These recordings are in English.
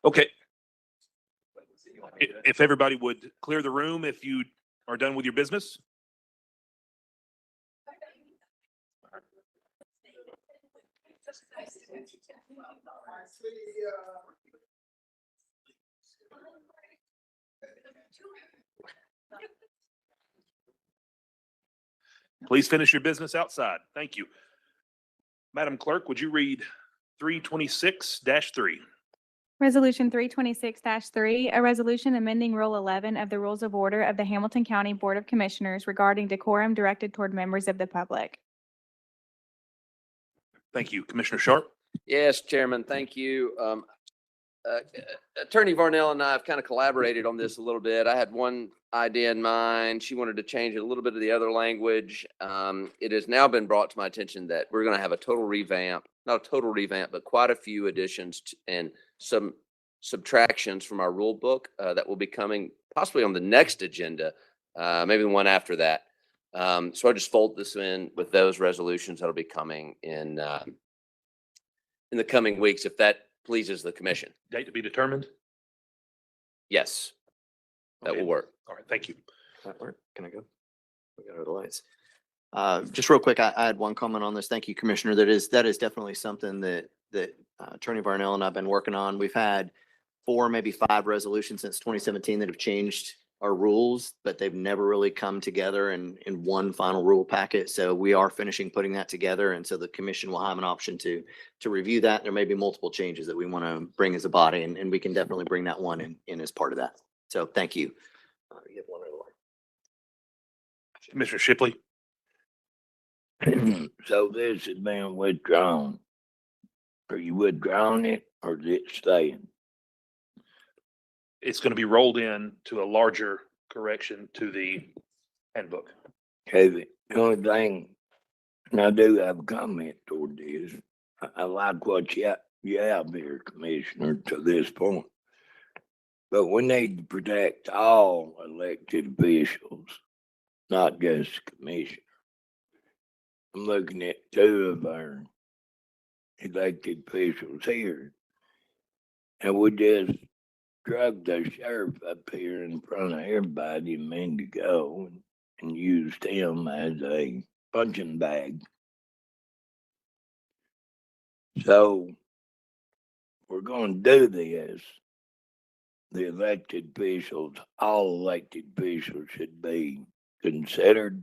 Okay. If everybody would clear the room if you are done with your business. Please finish your business outside. Thank you. Madam Clerk, would you read 326-3? Resolution 326-3, a resolution amending Rule 11 of the Rules of Order of the Hamilton County Board of Commissioners regarding decorum directed toward members of the public. Thank you. Commissioner Sharp? Yes, Chairman, thank you. Attorney Varnell and I have kind of collaborated on this a little bit. I had one idea in mind. She wanted to change a little bit of the other language. It has now been brought to my attention that we're going to have a total revamp, not a total revamp, but quite a few additions and some subtractions from our rule book that will be coming possibly on the next agenda, maybe the one after that. So I just fold this in with those resolutions that'll be coming in the coming weeks, if that pleases the commission. Date to be determined? Yes, that Okay. will work. All right, thank you. That work? Can I go? We got the lights. Just real quick, I had one comment on this. Thank you, Commissioner. That is definitely something that Attorney Varnell and I've been working on. We've had 4, maybe 5 resolutions since 2017 that have changed our rules, but they've never really come together in one final rule packet. So we are finishing putting that together. And so the commission will have an option to review that. There may be multiple changes that we want to bring as a body, and we can definitely bring that one in as part of that. So thank you. You have one other one. Commissioner Shipley? So this has been withdrawn. Are you withdrawing it or is it staying? It's going to be rolled in to a larger correction to the handbook. Okay, the only thing, and I do have a comment toward this, I like what you have here, Commissioner, to this point. But we need to protect all elected officials, not just the commissioner. I'm looking at 2 of our elected officials here. And we just drug the sheriff up here in front of everybody a minute ago and used him as a punching bag. So we're going to do this. The elected officials, all elected officials should be considered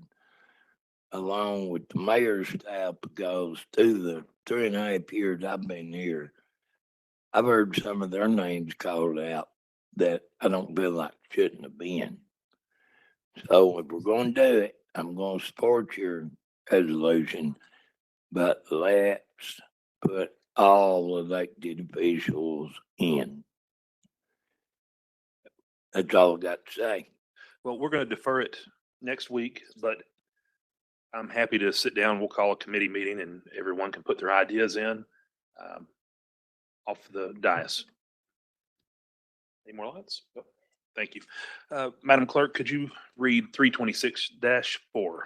along with the mayor's staff, because through the 3.5 years I've been here, I've heard some of their names called out that I don't feel like shouldn't have been. So if we're going to do it, I'm going to support your resolution, but let's put all elected officials in. That's all I got to say. Well, we're going to defer it next week, but I'm happy to sit down. We'll call a committee meeting and everyone can put their ideas in off the dais. Any more lights? Oh, thank you. Madam Clerk, could you read 326-4?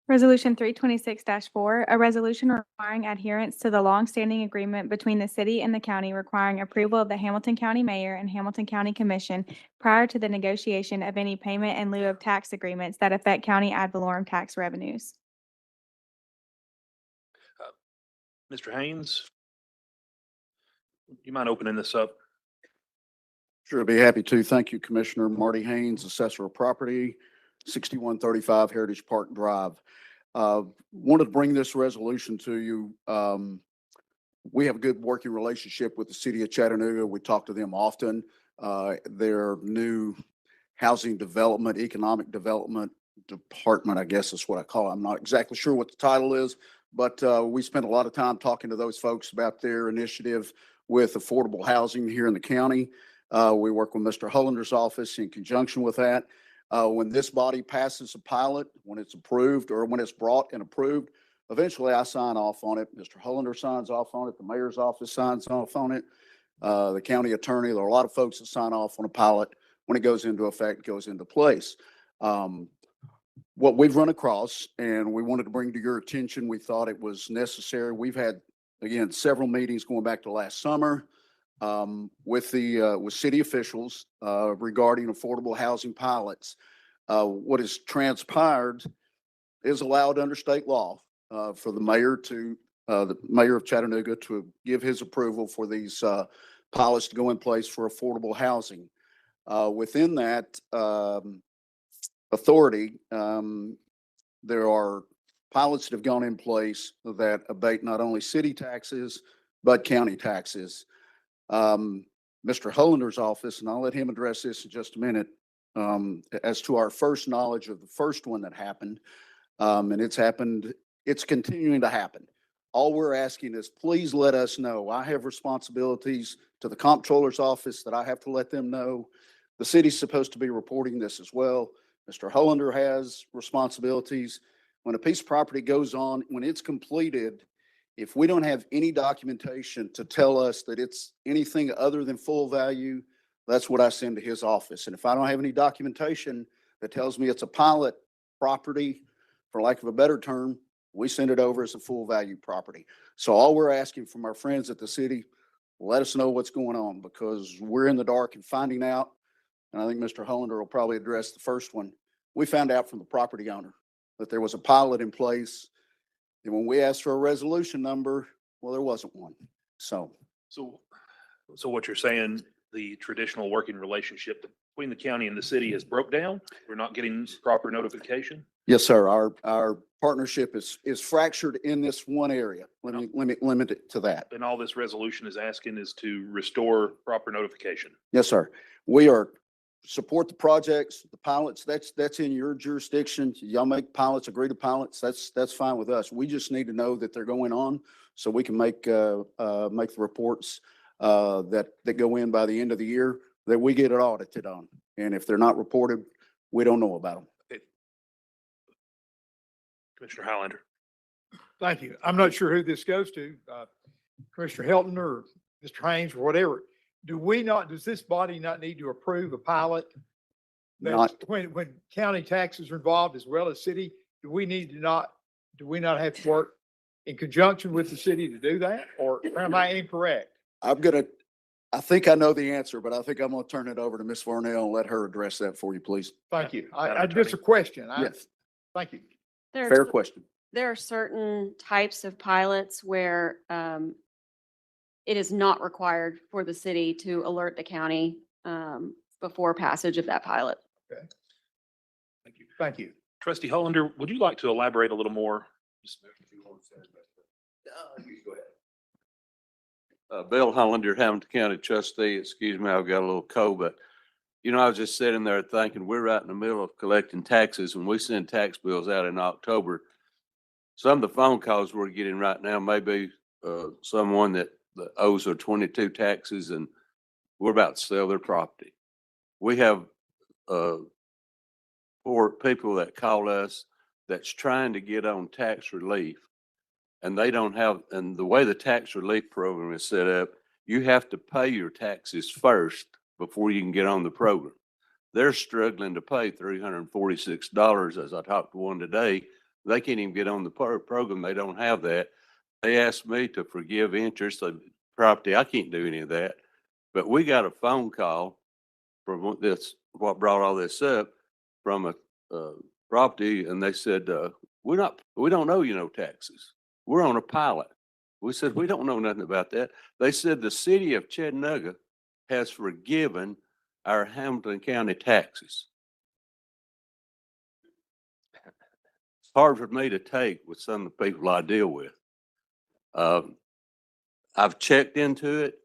Resolution 326-4, a resolution requiring adherence to the longstanding agreement between the city and the county requiring approval of the Hamilton County Mayor and Hamilton County Commission prior to the negotiation of any payment in lieu of tax agreements that affect county ad valorem tax revenues. Mr. Haynes, you mind opening this up? Sure, I'd be happy to. Thank you, Commissioner. Marty Haynes, Assessor of Property, 6135 Heritage Park Drive. Wanted to bring this resolution to you. We have a good working relationship with the city of Chattanooga. We talk to them often. Their new housing development, economic development department, I guess is what I call it. I'm not exactly sure what the title is, but we spent a lot of time talking to those folks about their initiative with affordable housing here in the county. We work with Mr. Hollander's office in conjunction with that. When this body passes a pilot, when it's approved or when it's brought and approved, eventually I sign off on it. Mr. Hollander signs off on it. The mayor's office signs off on it. The county attorney, there are a lot of folks that sign off on a pilot. When it goes into effect, goes into place. What we've run across, and we wanted to bring to your attention, we thought it was necessary. We've had, again, several meetings going back to last summer with city officials regarding affordable housing pilots. What has transpired is allowed under state law for the mayor of Chattanooga to give his approval for these pilots to go in place for affordable housing. Within that authority, there are pilots that have gone in place that abate not only city taxes, but county taxes. Mr. Hollander's office, and I'll let him address this in just a minute, as to our first knowledge of the first one that happened, and it's continuing to happen. All we're asking is please let us know. I have responsibilities to the comptroller's office that I have to let them know. The city's supposed to be reporting this as well. Mr. Hollander has responsibilities. When a piece of property goes on, when it's completed, if we don't have any documentation to tell us that it's anything other than full value, that's what I send to his office. And if I don't have any documentation that tells me it's a pilot property, for lack of a better term, we send it over as a full value property. So all we're asking from our friends at the city, let us know what's going on, because we're in the dark and finding out. And I think Mr. Hollander will probably address the first one. We found out from the property owner that there was a pilot in place. And when we asked for a resolution number, well, there wasn't one. So So what you're saying, the traditional working relationship between the county and the city has broke down? We're not getting proper notification? yes, sir, our partnership is fractured in this one area. Let me limit it to that. And all this resolution is asking is to restore proper notification. Yes, sir. Support the projects, the pilots, that's in your jurisdiction. Y'all make pilots, agree to pilots, that's fine with us. We just need to know that they're going on so we can make the reports that go in by the end of the year, that we get it audited on. And if they're not reported, we don't know about them. Commissioner Highlander. Thank you. I'm not sure who this goes to, Commissioner Helton or Mr. Haynes or whatever. Does this body not need to approve a pilot? Not- When county taxes are involved as well as city, do we not have to work in conjunction with the city to do that? Or am I incorrect? I think I know the answer, but I think I'm gonna turn it over to Ms. Varnell and let her address that for you, please. Thank you. Madam Just a question. Yes, Thank you. fair question. There are certain types of pilots where it is not required for the city to alert the county before passage of that pilot. Thank you. Thank you. Trustee Hollander, would you like to elaborate a little more? Bill Hollander, Hamilton County trustee. Excuse me, I've got a little cold, but I was just sitting there thinking, we're right in the middle of collecting taxes and we send tax bills out in October. Some of the phone calls we're getting right now may be someone that owes their 22 taxes and we're about to sell their property. We have poor people that call us that's trying to get on tax relief. And they don't have, and the way the tax relief program is set up, you have to pay your taxes first before you can get on the program. They're struggling to pay $346. As I talked to one today, they can't even get on the program. They don't have that. They asked me to forgive interest of property. I can't do any of that. But we got a phone call from what brought all this up, from a property, and they said, we don't know taxes. We're on a pilot. We said, we don't know nothing about that. They said the city of Chattanooga has forgiven our Hamilton County taxes. It's hard for me to take with some of the people I deal with. I've checked into it,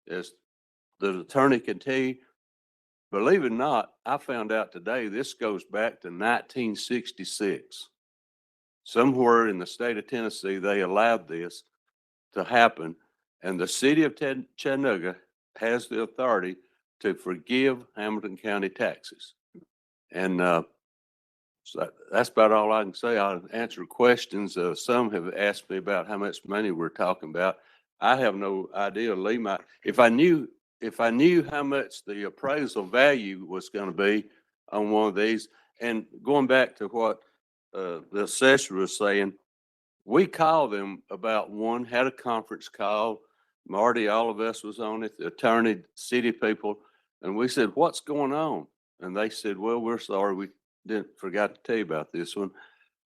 as the attorney can tell you. Believe it or not, I found out today this goes back to 1966. Somewhere in the state of Tennessee, they allowed this to happen, and the city of Chattanooga has the authority to forgive Hamilton County taxes. And so that's about all I can say. I'll answer questions. Some have asked me about how much money we're talking about. I have no idea. Lee might, if I knew how much the appraisal value was going to be on one of these, and going back to what the assessor was saying, we called them about one, had a conference call. Marty, all of us was on it, the attorney, city people, and we said, "What's going on?" And they said, "Well, we're sorry, we forgot to tell you about this one."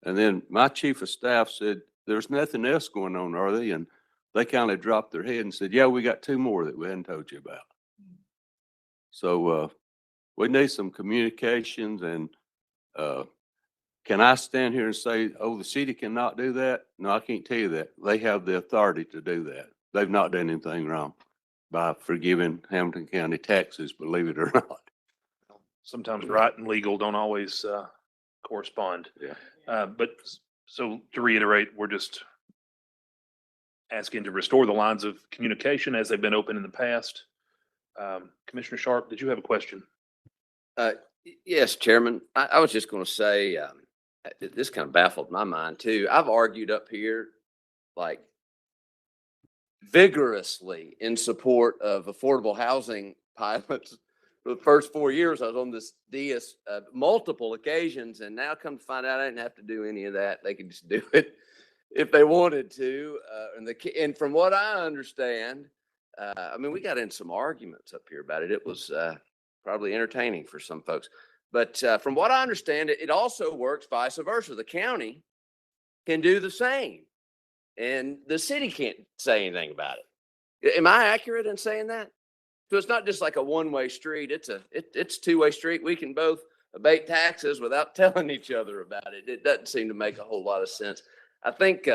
And then my chief of staff said, "There's nothing else going on, are they?" And they kind of dropped their head and said, "Yeah, we got two more that we hadn't told you about." So we need some communications. And can I stand here and say, "Oh, the city cannot do that"? No, I can't tell you that. They have the authority to do that. They've not done anything wrong by forgiving Hamilton County taxes, believe it or not. Sometimes right and legal don't always correspond. Yeah. So to reiterate, we're just asking to restore the lines of communication as they've been open in the past. Commissioner Sharp, did you have a question? Yes, Chairman. I was just going to say, this kind of baffled my mind too. I've argued up here like vigorously in support of affordable housing pilots for the first 4 years I was on this dais, multiple occasions, and now come to find out I didn't have to do any of that. They could just do it if they wanted to. And from what I understand, I mean, we got in some arguments up here about it. It was probably entertaining for some folks. But from what I understand, it also works vice versa. The county can do the same, and the city can't say anything about it. Am I accurate in saying that? So it's not just like a one-way street. It's a two-way street. We can both abate taxes without telling each other about it. It doesn't seem to make a whole lot of sense. I think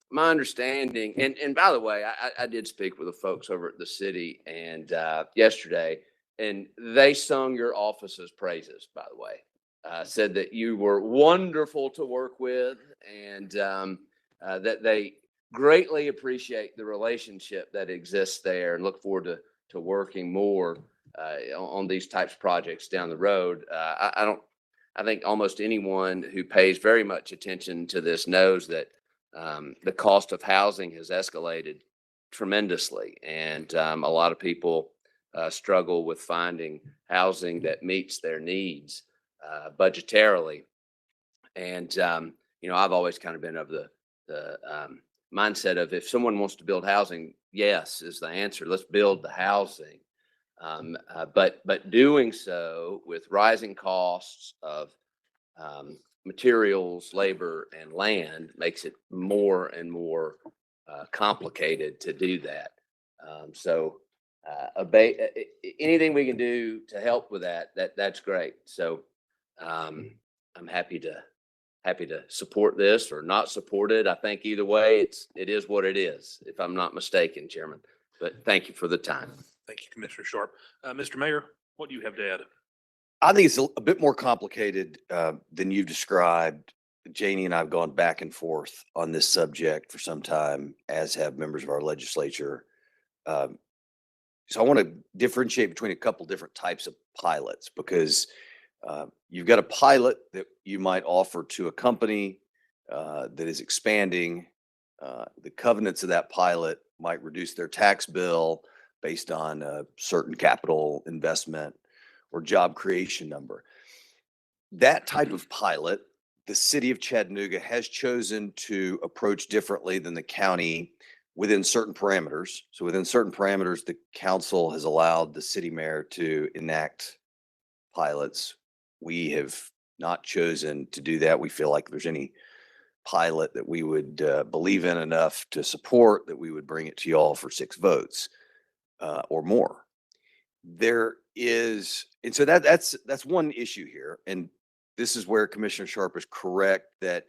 my understanding, and by the way, I did speak with the folks over at the city and yesterday, and they sung your office's praises, by the way. Said that you were wonderful to work with, and that they greatly appreciate the relationship that exists there and look forward to working more on these types of projects down the road. I think almost anyone who pays very much attention to this knows that the cost of housing has escalated tremendously, and a lot of people struggle with finding housing that meets their needs budgetarily. And I've always kind of been of the mindset of, if someone wants to build housing, yes is the answer. Let's build the housing. But doing so with rising costs of materials, labor, and land makes it more and more complicated to do that. Anything we can do to help with that's great. So I'm happy to support this or not support it. I think either way, it is what it is, if I'm not mistaken, Chairman. But thank you for the time. Thank you, Commissioner Sharp. Mr. Mayor, what do you have to add? I think it's a bit more complicated than you've described. Janie and I have gone back and forth on this subject for some time, as have members of our legislature. So I want to differentiate between a couple different types of pilots, because you've got a pilot that you might offer to a company that is expanding. The covenants of that pilot might reduce their tax bill based on a certain capital investment or job creation number. That type of pilot, the city of Chattanooga has chosen to approach differently than the county within certain parameters. So within certain parameters, the council has allowed the city mayor to enact pilots. We have not chosen to do that. We feel like if there's any pilot that we would believe in enough to support, that we would bring it to y'all for 6 votes or more. There is, and so that's one issue here. And this is where Commissioner Sharp is correct, that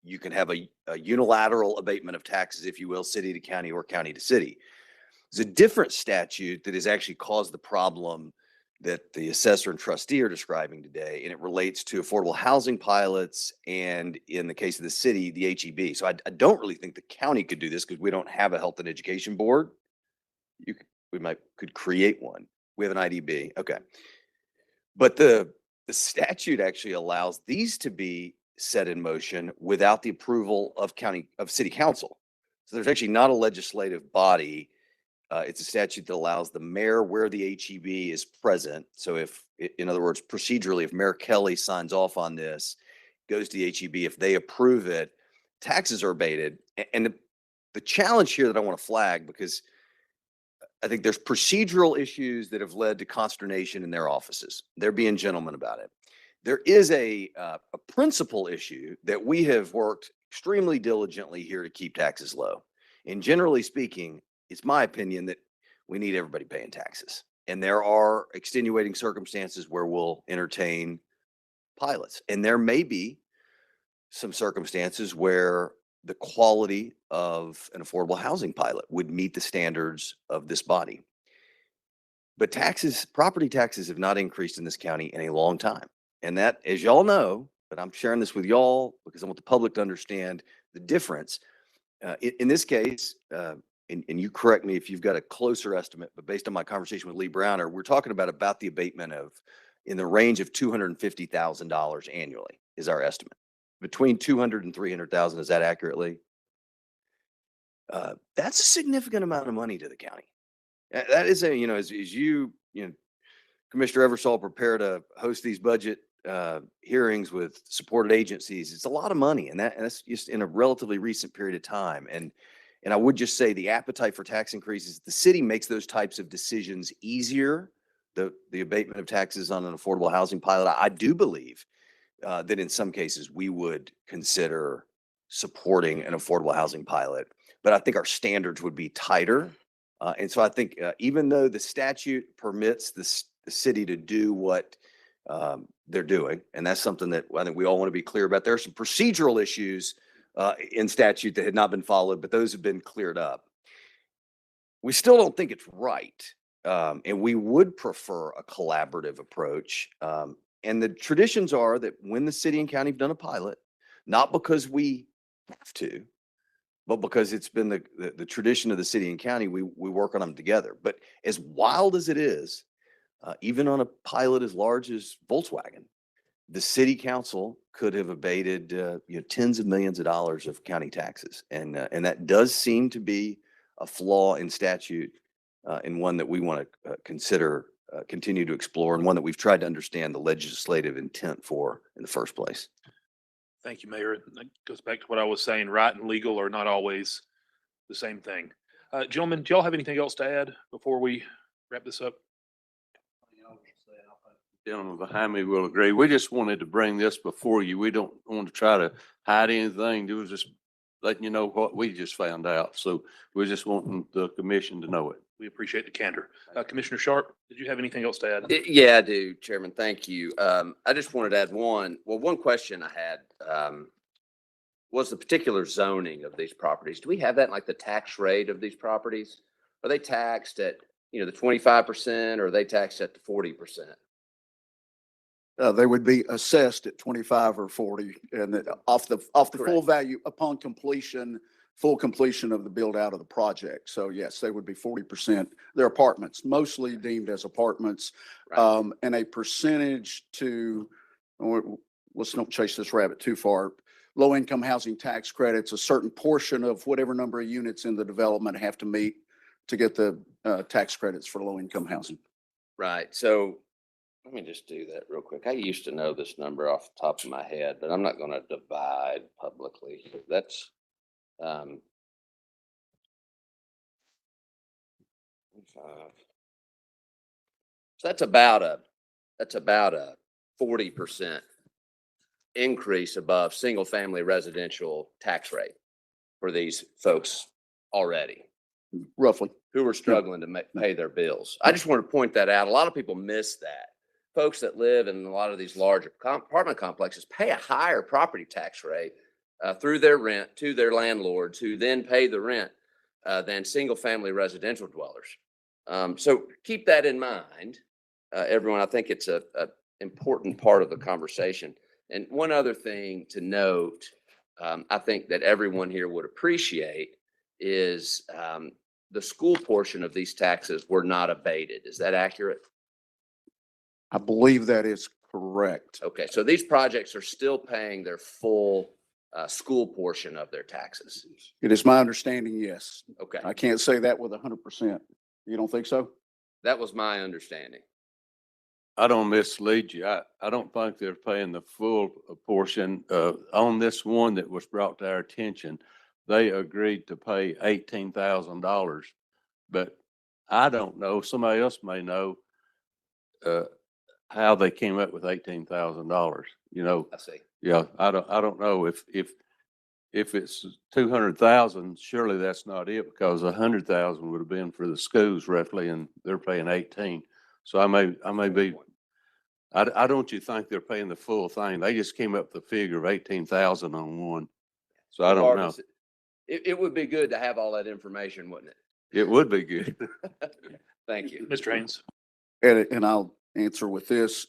you can have a unilateral abatement of taxes, if you will, city to county or county to city. There's a different statute that has actually caused the problem that the assessor and trustee are describing today, and it relates to affordable housing pilots, and in the case of the city, the HEB. So I don't really think the county could do this, because we don't have a health and education board. We could create one. We have an IDB. Okay. But the the statute actually allows these to be set in motion without the approval of city council. So there's actually not a legislative body. It's a statute that allows the mayor where the HEB is present. So if, in other words, procedurally, if Mayor Kelly signs off on this, goes to the HEB, if they approve it, taxes are abated. And the challenge here that I want to flag, because I think there's procedural issues that have led to consternation in their offices. They're being gentlemen about it. There is a principal issue that we have worked extremely diligently here to keep taxes low. And generally speaking, it's my opinion that we need everybody paying taxes. And there are extenuating circumstances where we'll entertain pilots. And there may be some circumstances where the quality of an affordable housing pilot would meet the standards of this body. But taxes, property taxes have not increased in this county in a long time. And that, as y'all know, but I'm sharing this with y'all because I want the public to understand the difference. In this case, and you correct me if you've got a closer estimate, but based on my conversation with Lee Browner, we're talking about the abatement of in the range of $250,000 annually is our estimate. Between 200 and 300,000, is that accurately? That's a significant amount of money to the county. That is a, as you, Commissioner Eversole prepare to host these budget hearings with supported agencies, it's a lot of money, and that's just in a relatively recent period of time. And I would just say the appetite for tax increases, the city makes those types of decisions easier. The abatement of taxes on an affordable housing pilot, I do believe that in some cases we would consider supporting an affordable housing pilot, but I think our standards would be tighter. And so I think even though the statute permits the city to do what they're doing, and that's something that I think we all want to be clear about. There are some procedural issues in statute that had not been followed, but those have been cleared up. We still don't think it's right. And we would prefer a collaborative approach. And the traditions are that when the city and county have done a pilot, not because we have to, but because it's been the tradition of the city and county, we work on them together. But as wild as it is, even on a pilot as large as Volkswagen, the city council could have abated tens of millions of dollars of county taxes. And that does seem to be a flaw in statute, and one that we want to consider continue to explore, and one that we've tried to understand the legislative intent for in the first place. Thank you, Mayor. That goes back to what I was saying, right and legal are not always the same thing. Gentlemen, do y'all have anything else to add before we wrap this up? Gentlemen behind me will agree. We just wanted to bring this before you. We don't want to try to hide anything. It was just letting you know what we just found out. So we're just wanting the commission to know it. We appreciate the candor. Commissioner Sharp, did you have anything else to add? Yeah, I do, Chairman. Thank you. I just wanted to add one question I had was the particular zoning of these properties. Do we have that in like the tax rate of these properties? Are they taxed at, the 25%, or are they taxed at the 40%? They would be assessed at 25 or 40, and off the full Correct. value upon completion, full completion of the build out of the project. So yes, they would be 40%. They're apartments, mostly deemed as apartments, Right. and a percentage to, let's not chase this rabbit too far. Low income housing tax credits, a certain portion of whatever number of units in the development have to meet to get the tax credits for low income housing. Right. So let me just do that real quick. I used to know this number off the top of my head, but I'm not going to divide publicly. That's so that's about a 40% increase above single family residential tax rate for these folks already Roughly. who are struggling to pay their bills. I just want to point that out. A lot of people miss that. Folks that live in a lot of these large apartment complexes pay a higher property tax rate through their rent to their landlords, who then pay the rent than single family residential dwellers. So keep that in mind, everyone. I think it's a important part of the conversation. And one other thing to note, I think that everyone here would appreciate is the school portion of these taxes were not abated. Is that accurate? I believe that is Correct. Okay, so these projects are still paying their full school portion of their taxes. It is my understanding, yes. Okay, I can't say that with 100%. You don't think so? that was my understanding. I don't mislead you. I don't think they're paying the full portion. On this one that was brought to our attention, they agreed to pay $18,000. But I don't know, somebody else may know, how they came up with $18,000, you know? I see. Yeah, I don't know if it's 200,000, surely that's not it, because 100,000 would have been for the schools roughly, and they're paying 18. So I may be, I don't you think they're paying the full thing? They just came up with the figure of 18,000 on one. So I don't know. Regardless, it would be good to have all that information, wouldn't it? It would be good. Thank you. Mr. Haynes. And I'll answer with this.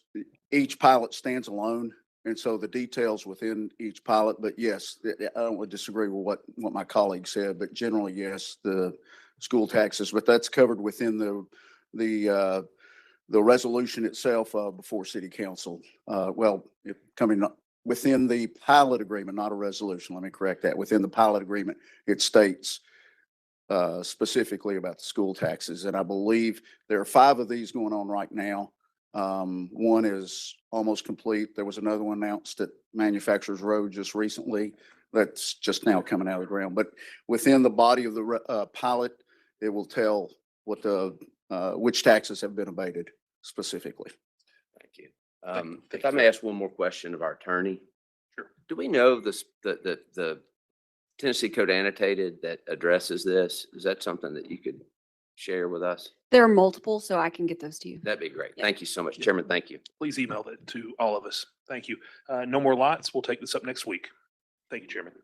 Each pilot stands alone. And so the details within each pilot, but yes, I don't disagree with what my colleague said, but generally, yes, the school taxes, but that's covered within the resolution itself before city council. Coming up within the pilot agreement, not a resolution. Let me correct that. Within the pilot agreement, it states specifically about the school taxes. And I believe there are 5 of these going on right now. One is almost complete. There was another one announced at Manufacturers Road just recently. That's just now coming out of the ground. But within the body of the pilot, it will tell what which taxes have been abated specifically. Thank you. If I may ask one more question of our attorney. Sure. Do we know the Tennessee Code Annotated that addresses this? Is that something that you could share with us? There are multiple, so I can get those to you. That'd be great. Yeah. Thank you so much, Chairman. Thank you. Please email that to all of us. Thank you. No more lots. We'll take this up next week. Thank you, Chairman.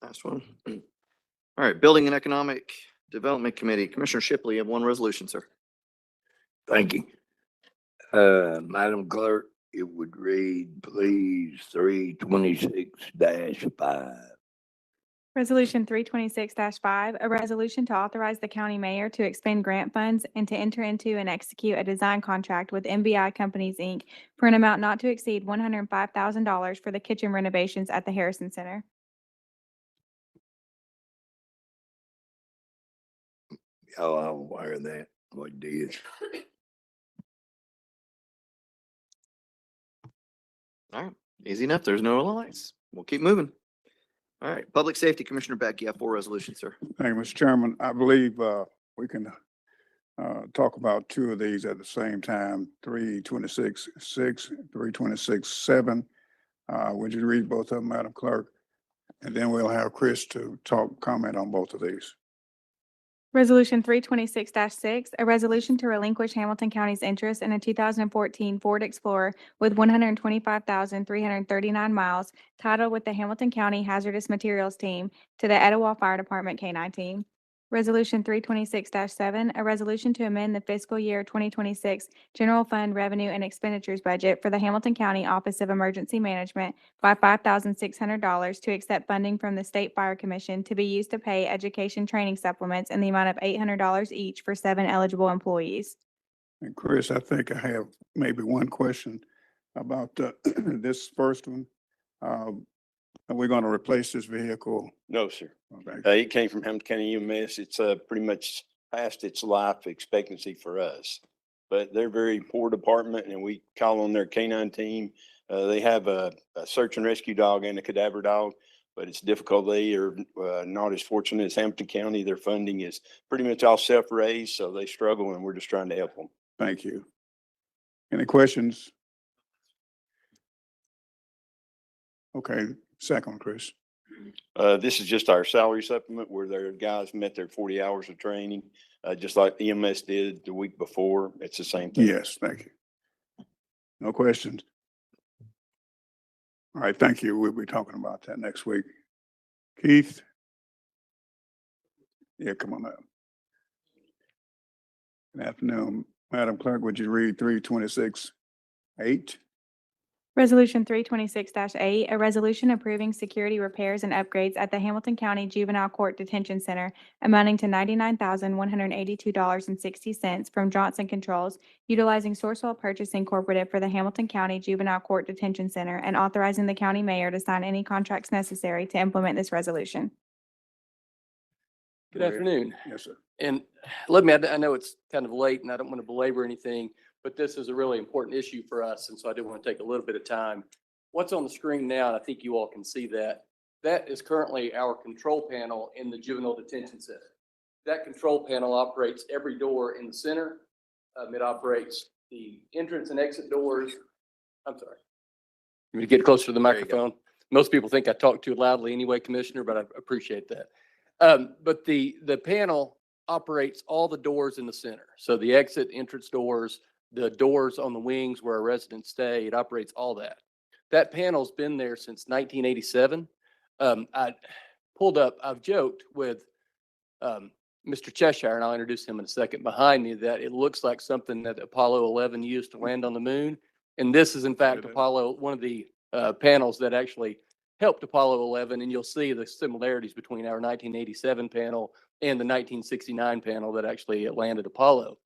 Last one. All right, Building and Economic Development Committee, Commissioner Shipley, you have one resolution, sir. Thank you. Madam Clerk, it would read, please, 326-5. Resolution 326-5, a resolution to authorize the county mayor to expend grant funds and to enter into and execute a design contract with MBI Companies, Inc. for an amount not to exceed $105,000 for the kitchen renovations at the Harrison Center. Oh, I'm aware of that. What it is. All right, easy enough. There's no lights. We'll keep moving. All right, Public Safety, Commissioner Beck, you have 4 resolutions, sir. Thank you, Mr. Chairman. I believe we can talk about 2 of these at the same time, 326-6, 326-7. Would you read both of them, Madam Clerk? And then we'll have Chris to comment on both of these. Resolution 326-6, a resolution to relinquish Hamilton County's interest in a 2014 Ford Explorer with 125,339 miles titled with the Hamilton County Hazardous Materials Team to the Etowah Fire Department K-9 team. Resolution 326-7, a resolution to amend the fiscal year 2026 general fund revenue and expenditures budget for the Hamilton County Office of Emergency Management by $5,600 to accept funding from the State Fire Commission to be used to pay education training supplements in the amount of $800 each for 7 eligible employees. And Chris, I think I have maybe one question about this first one. Are we going to replace this vehicle? No, sir. Okay. It came from Hamilton County EMS. It's pretty much past its life expectancy for us. But they're a very poor department, and we call on their canine team. They have a search and rescue dog and a cadaver dog, but it's difficult. They are not as fortunate as Hampton County. Their funding is pretty much all self-raised, so they struggle, and we're just trying to help them. Thank you. Any questions? Okay, second one, Chris. This is just our salary supplement where their guys met their 40 hours of training, just like EMS did the week before. It's the same thing. Yes, thank you. No questions? All right, thank you. We'll be talking about that next week. Keith? Yeah, come on up. Good afternoon. Madam Clerk, would you read 326-8? Resolution 326-8, a resolution approving security repairs and upgrades at the Hamilton County Juvenile Court Detention Center amounting to $99,182.60 from Johnson Controls, utilizing Sourcewell Purchase Incorporated for the Hamilton County Juvenile Court Detention Center, and authorizing the county mayor to sign any contracts necessary to implement this resolution. Good afternoon. Yes, sir. And let me, I know it's kind of late and I don't want to belabor anything, but this is a really important issue for us. And so I did want to take a little bit of time. What's on the screen now, and I think you all can see that, that is currently our control panel in the Juvenile Detention Center. That control panel operates every door in the center. It operates the entrance and exit doors. I'm sorry. Let me get closer to the There you go. microphone. Most people think I talk too loudly anyway, Commissioner, but I appreciate that. But the panel operates all the doors in the center. So the exit entrance doors, the doors on the wings where our residents stay, it operates all that. That panel's been there since 1987. I pulled up, I've joked with Mr. Cheshire, and I'll introduce him in a second, behind me, that it looks like something that Apollo 11 used to land on the moon. And this is in fact Apollo, one of the panels that actually helped Apollo 11, and you'll see the similarities between our 1987 panel and the 1969 panel that actually landed Apollo.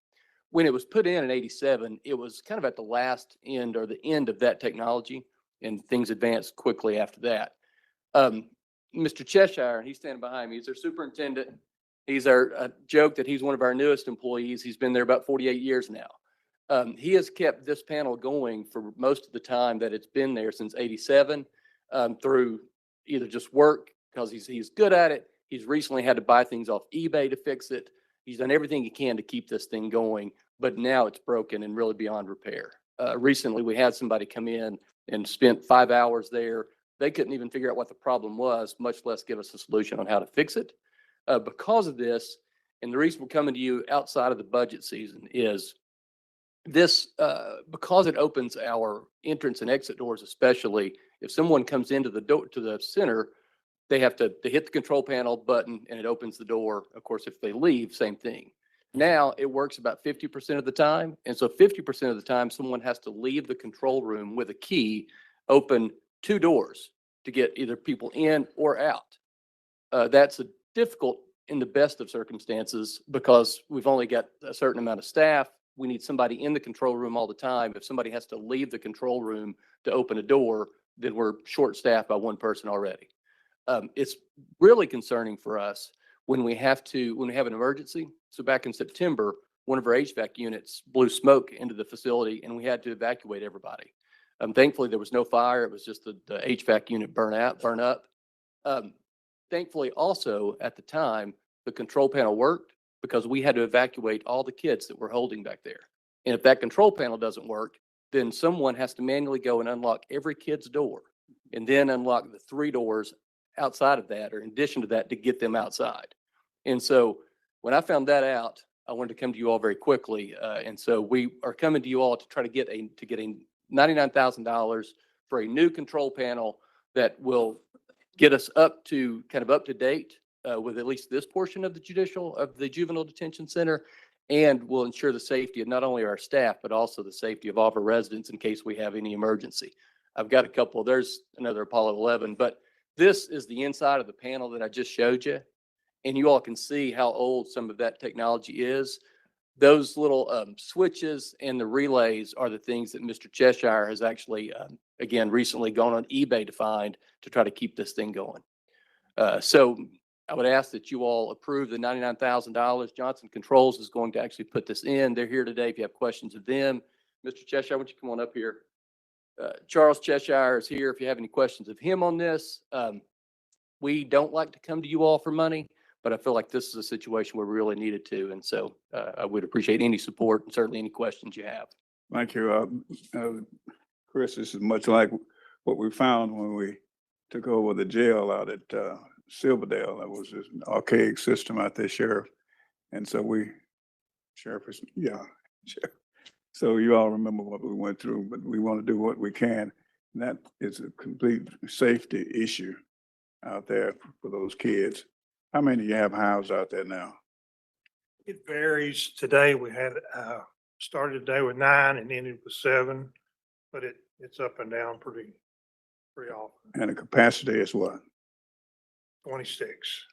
When it was put in 87, it was kind of at the last end or the end of that technology, and things advanced quickly after that. Mr. Cheshire, he's standing behind me, he's our superintendent. He's our joke that he's one of our newest employees. He's been there about 48 years now. He has kept this panel going for most of the time that it's been there since 87. Through either just work because he's good at it. He's recently had to buy things off eBay to fix it. He's done everything he can to keep this thing going, but now it's broken and really beyond repair. Recently, we had somebody come in and spent 5 hours there. They couldn't even figure out what the problem was, much less give us a solution on how to fix it. Because of this, and the reason we're coming to you outside of the budget season is this, because it opens our entrance and exit doors, especially if someone comes into the door to the center, they have to hit the control panel button and it opens the door. Of course, if they leave, same thing. Now it works about 50% of the time. And so 50% of the time, someone has to leave the control room with a key, open 2 doors to get either people in or out. That's difficult in the best of circumstances because we've only got a certain amount of staff. We need somebody in the control room all the time. If somebody has to leave the control room to open a door, then we're short-staffed by one person already. It's really concerning for us when we have an emergency. So back in September, one of our HVAC units blew smoke into the facility and we had to evacuate everybody. Thankfully, there was no fire. It was just the HVAC unit burn up. Thankfully, also at the time, the control panel worked because we had to evacuate all the kids that we're holding back there. And if that control panel doesn't work, then someone has to manually go and unlock every kid's door and then unlock the 3 doors outside of that or in addition to that to get them outside. And so when I found that out, I wanted to come to you all very quickly. And so we are coming to you all to try to get $99,000 for a new control panel that will get us up to date with at least this portion of the juvenile detention center, and will ensure the safety of not only our staff, but also the safety of all of our residents in case we have any emergency. I've got a couple, there's another Apollo 11, but this is the inside of the panel that I just showed you. And you all can see how old some of that technology is. Those little switches and the relays are the things that Mr. Cheshire has actually, again, recently gone on eBay to find to try to keep this thing going. So I would ask that you all approve the $99,000. Johnson Controls is going to actually put this in. They're here today if you have questions of them. Mr. Cheshire, why don't you come on up here? Charles Cheshire is here if you have any questions of him on this. We don't like to come to you all for money, but I feel like this is a situation where we really needed to. And so I would appreciate any support and certainly any questions you have. Thank you. Chris, this is much like what we found when we took over the jail out at Silverdale. That was an archaic system out there, Sheriff. And so Sheriff. So you all remember what we went through, but we want to do what we can. And that is a complete safety issue out there for those kids. How many do you have housed out there now? It varies. Today we had started today with 9 and ended with 7, but It's up and down pretty often. And the capacity is what? 26.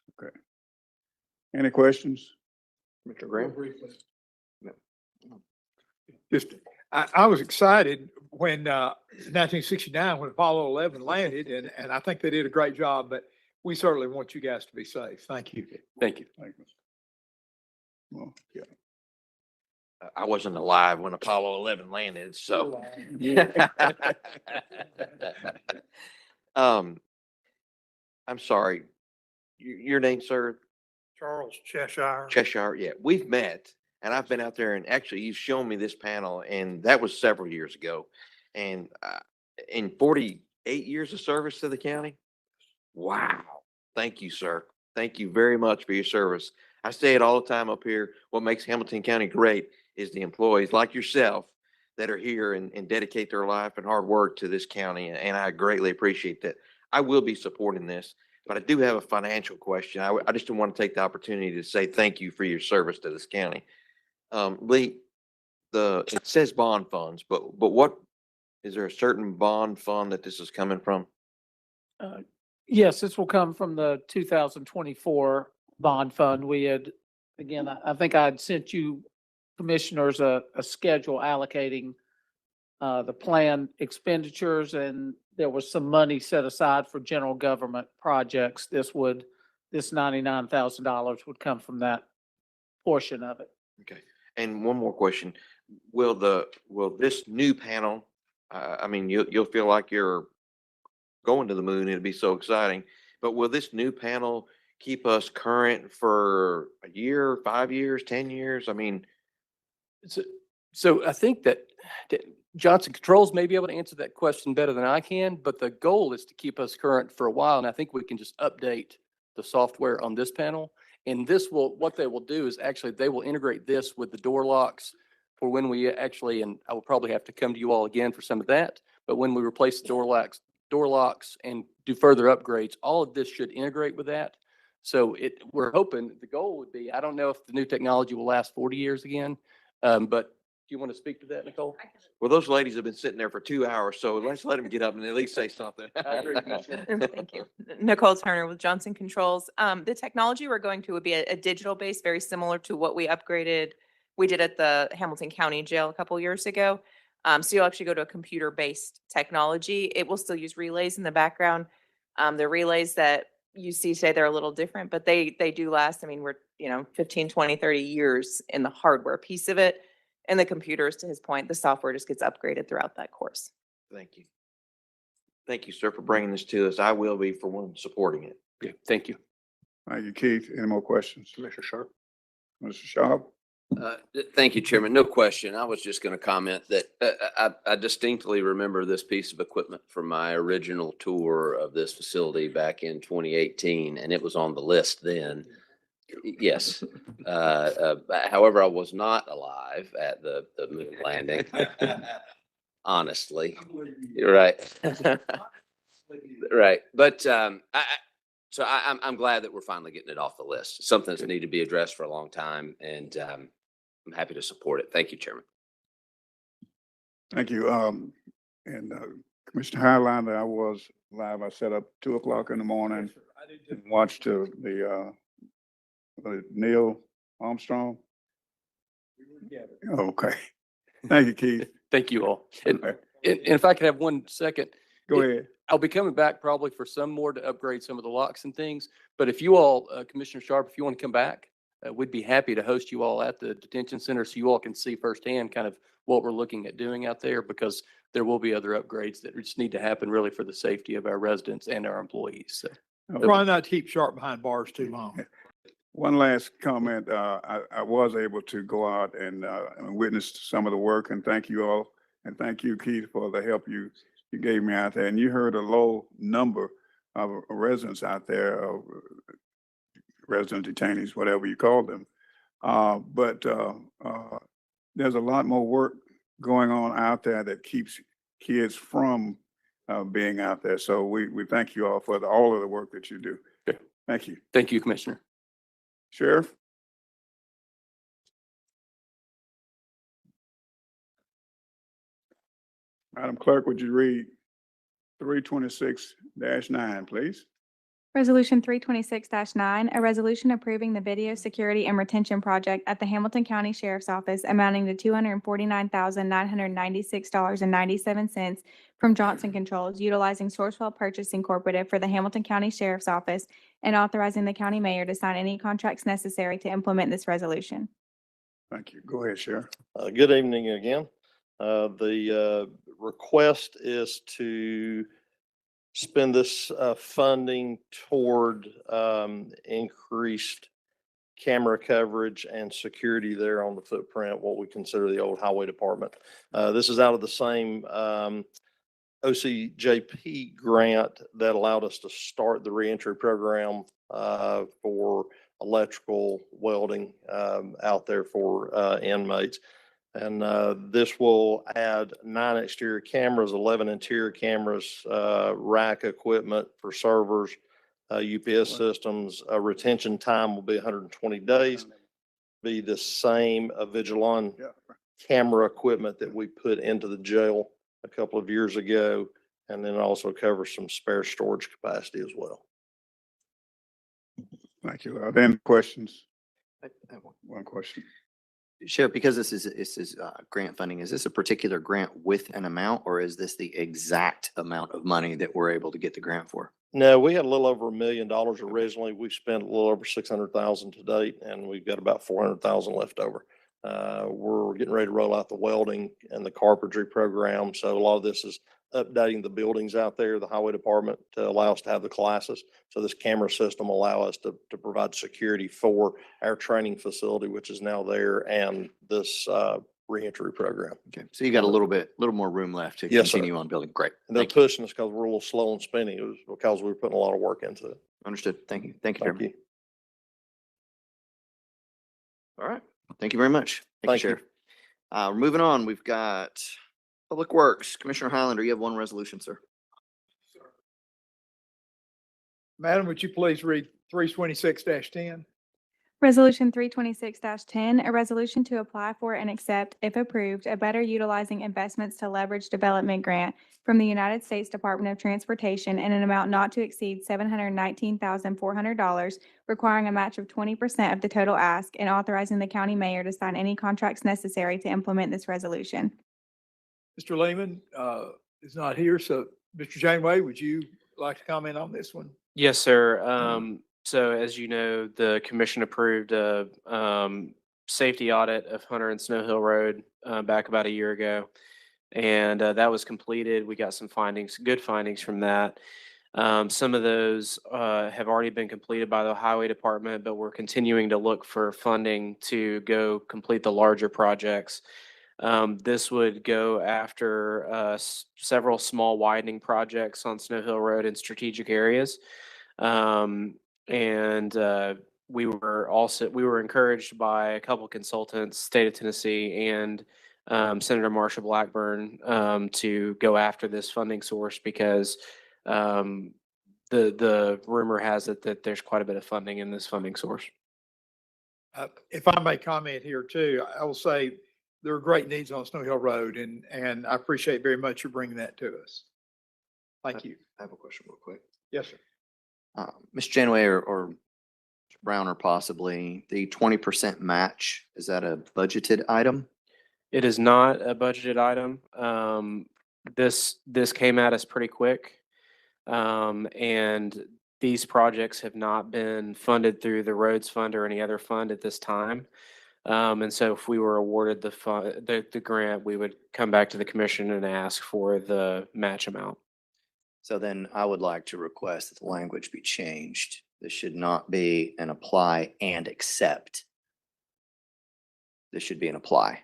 Any questions? Mr. Graham? Just, I was excited when, 1969, when Apollo 11 landed, and I think they did a great job, but we certainly want you guys to be safe. Thank you. Thank you. Thank you. Well, yeah. I wasn't alive when Apollo 11 landed, so. Um, I'm sorry. Your name, sir? Charles Cheshire. Cheshire. Yeah, we've met and I've been out there and actually you've shown me this panel and that was several years ago. And in 48 years of service to the county. Wow. Thank you, sir. Thank you very much for your service. I say it all the time up here. What makes Hamilton County great is the employees like yourself that are here and dedicate their life and hard work to this county. And I greatly appreciate that. I will be supporting this, but I do have a financial question. I just want to take the opportunity to say thank you for your service to this county. Lee, it says bond funds, but what, is there a certain bond fund that this is coming from? Yes, this will come from the 2024 bond fund. We had, again, I think I had sent you commissioners a schedule allocating the planned expenditures, and there was some money set aside for general government projects. This $99,000 would come from that portion of it. Okay. And one more question. Will this new panel, I mean, you'll feel like you're going to the moon. It'll be so exciting. But will this new panel keep us current for a year, 5 years, 10 years? I mean, So I think that Johnson Controls may be able to answer that question better than I can, but the goal is to keep us current for a while. And I think we can just update the software on this panel. And what they will do is actually, they will integrate this with the door locks for when we actually, and I will probably have to come to you all again for some of that, but when we replace the door locks and do further upgrades, all of this should integrate with that. So we're hoping, the goal would be, I don't know if the new technology will last 40 years again, but do you want to speak to that, Nicole? well, those ladies have been sitting there for 2 hours, so let's let them get up and at least say something. Thank you. Nicole Turner with Johnson Controls. The technology we're going to would be a digital base, very similar to what we did at the Hamilton County Jail a couple years ago. So you'll actually go to a computer-based technology. It will still use relays in the background. The relays that you see today, they're a little different, but they do last. I mean, we're, 15, 20, 30 years in the hardware piece of it. And the computers, to his point, the software just gets upgraded throughout that course. Thank you. Thank you, sir, for bringing this to us. I will be, for one, supporting it. Yeah, thank you. Thank you, Keith. Any more questions? Commissioner Sharp? Mr. Sharp? Thank you, Chairman. No question. I was just going to comment that I distinctly remember this piece of equipment from my original tour of this facility back in 2018, and it was on the list then. Yes. However, I was not alive at the moon landing. Honestly. You're right. Right. But I'm glad that we're finally getting it off the list. Something that's needed to be addressed for a long time, and I'm happy to support it. Thank you, Chairman. Thank you. And Commissioner Highlander, I was live. I set up 2 o'clock in the morning and watched the Neil Armstrong. Okay. Thank you, Keith. Thank you all. And Okay. if I could have 1 second. Go ahead. I'll be coming back probably for some more to upgrade some of the locks and things. But if you all, Commissioner Sharp, if you want to come back, we'd be happy to host you all at the detention center so you all can see firsthand kind of what we're looking at doing out there, because there will be other upgrades that just need to happen really for the safety of our residents and our employees. So Try not to keep Sharp behind bars too long. One last comment. I was able to go out and witness some of the work, and thank you all. And thank you, Keith, for the help you gave me out there. And you heard a low number of residents out there, resident detainees, whatever you call them. But there's a lot more work going on out there that keeps kids from being out there. So we thank you all for all of the work that you do. Okay. Thank you. thank you, Commissioner. Sheriff? Madam Clerk, would you read 326-9, please? Resolution 326-9, a resolution approving the video security and retention project at the Hamilton County Sheriff's Office amounting to $249,996.97 from Johnson Controls, utilizing Sourcewell Purchase Incorporated for the Hamilton County Sheriff's Office, and authorizing the county mayor to sign any contracts necessary to implement this resolution. Thank you. Go ahead, Sheriff. Good evening again. The request is to spend this funding toward increased camera coverage and security there on the footprint, what we consider the old highway department. This is out of the same OCJP grant that allowed us to start the reentry program for electrical welding out there for inmates. And this will add 9 exterior cameras, 11 interior cameras, rack equipment for servers, UPS systems. Retention time will be 120 days. Be the same Vigilon camera equipment that we put into the jail a couple of years ago, and then also cover some spare storage capacity as well. Thank you. Are there any questions? One question. Sheriff, because this is grant funding, is this a particular grant with an amount, or is this the exact amount of money that we're able to get the grant for? No, we had a little over $1 million originally. We've spent a little over 600,000 to date, and we've got about 400,000 left over. We're getting ready to roll out the welding and the carpentry program. So a lot of this is updating the buildings out there, the highway department, to allow us to have the classes. So this camera system will allow us to provide security for our training facility, which is now there, and this reentry program. Okay, so you got a little more room left to Yes, sir. continue on building. Great. And they're Thank you. pushing us because we're a little slow on spending. It was because we were putting a lot of work into it. Understood. Thank you. Thank you, Thank Chairman. you. All right. Thank you very much. Thank you. Sheriff. We're moving on. We've got Public Works. Commissioner Highlander, you have one resolution, sir. Madam, would you please read 326-10? Resolution 326-10, a resolution to apply for and accept, if approved, a Better Utilizing Investments to Leverage Development Grant from the United States Department of Transportation in an amount not to exceed $719,400, requiring a match of 20% of the total ask, and authorizing the county mayor to sign any contracts necessary to implement this resolution. Mr. Lehman is not here, so Mr. Janeway, would you like to comment on this one? Yes, sir. So as you know, the commission approved a safety audit of Hunter and Snow Hill Road back about a year ago. And that was completed. We got some findings, good findings from that. Some of those have already been completed by the highway department, but we're continuing to look for funding to go complete the larger projects. This would go after several small widening projects on Snow Hill Road in strategic areas. We were encouraged by a couple consultants, state of Tennessee and Senator Marsha Blackburn, to go after this funding source because the rumor has it that there's quite a bit of funding in this funding source. If I may comment here too, I will say there are great needs on Snow Hill Road, and I appreciate very much you bringing that to us. Thank you. I have a question real quick. Yes, sir. Ms. Janeway or Mr. Brown, or possibly the 20% match, is that a budgeted item? It is not a budgeted item. This came at us pretty quick. And these projects have not been funded through the roads fund or any other fund at this time. And so if we were awarded the grant, we would come back to the commission and ask for the match amount. So then I would like to request that the language be changed. This should not be an apply and accept. This should be an apply.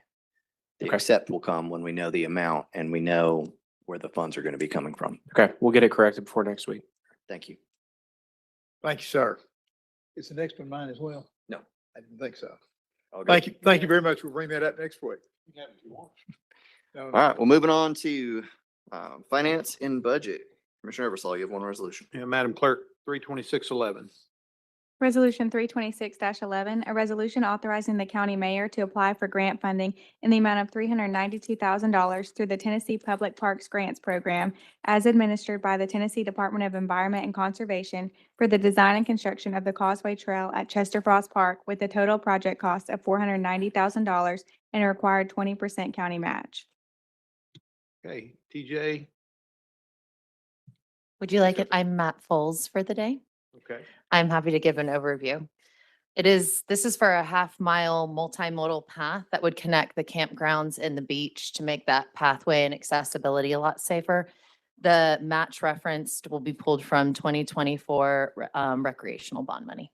The accept will come when we know the amount and we know where the funds are going to be coming from. Okay, we'll get it corrected before next week. Thank you. Thank you, sir. Is the next one mine as well? No. I didn't think so. Okay. Thank you. Thank you very much. We'll bring that up next week. All right, well, moving on to finance and budget. Commissioner Eversole, you have one resolution. Yeah, Madam Clerk, 32611. Resolution 326-11, a resolution authorizing the county mayor to apply for grant funding in the amount of $392,000 through the Tennessee Public Parks Grants Program as administered by the Tennessee Department of Environment and Conservation for the design and construction of the Causeway Trail at Chester Frost Park with a total project cost of $490,000 and a required 20% county match. Okay, TJ, Would you like it? I'm Matt Foles for the day. okay. I'm happy to give an overview. This is for a half-mile multimodal path that would connect the campgrounds and the beach to make that pathway and accessibility a lot safer. The match referenced will be pulled from 2024 recreational bond money.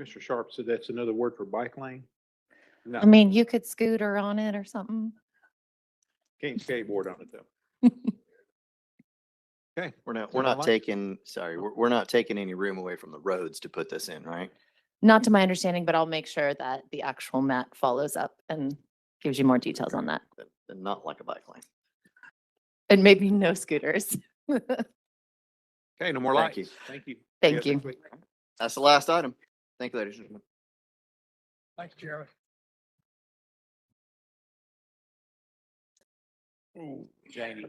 Mr. Sharp said that's another word for bike lane. No, I mean, you could scooter on it or something. can't skateboard on it though. Okay. We're Is not that all? taking, sorry, we're not taking any room away from the roads to put this in, right? Not to my understanding, but I'll make sure that the actual map follows up and gives you more details on that. Then not like a bike lane. And maybe no scooters. Okay, no more Thank you. lights. Thank you. Thank See you. next week. That's the last item. Thank you, ladies and gentlemen. Thanks, Jeremy. Oh, Jamie.